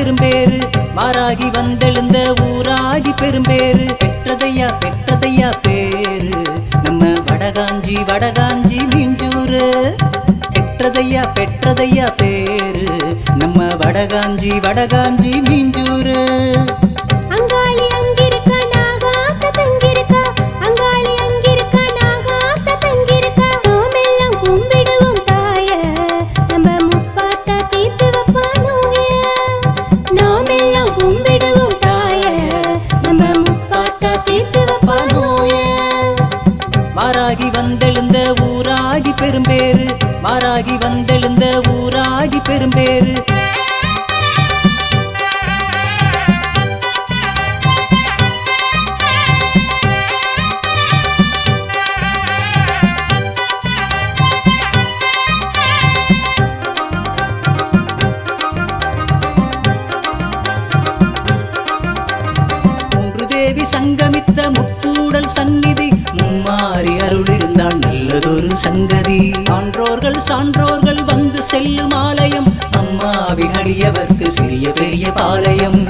பெரும்பேறு மாறாகி வந்தெழுந்த ஊராகி பெரும்பேறு பெற்றதையா பெற்றதையா பேரு நம்ம வடகாஞ்சி வடகாஞ்சி மீஞ்சூரு பெற்றதையா பெற்றதையா பேரு நம்ம வடகாஞ்சி வடகாஞ்சி மீஞ்சூரு மாறாகி வந்தெழுந்த ஊராகி பெரும்பேறு மாறாகி வந்தெழுந்த ஊராகி பெரும்பேறு மூன்று தேவி சங்கமித்த முக்கூடல் சந்நிதி மும்மாறி அருள் இருந்தால் நல்லதொரு சங்கதி சான்றோர்கள் சான்றோர்கள் வந்து செல்லும் ஆலயம் அம்மாவின் அடியவர்க்கு சிறிய பெரிய பாளையம்.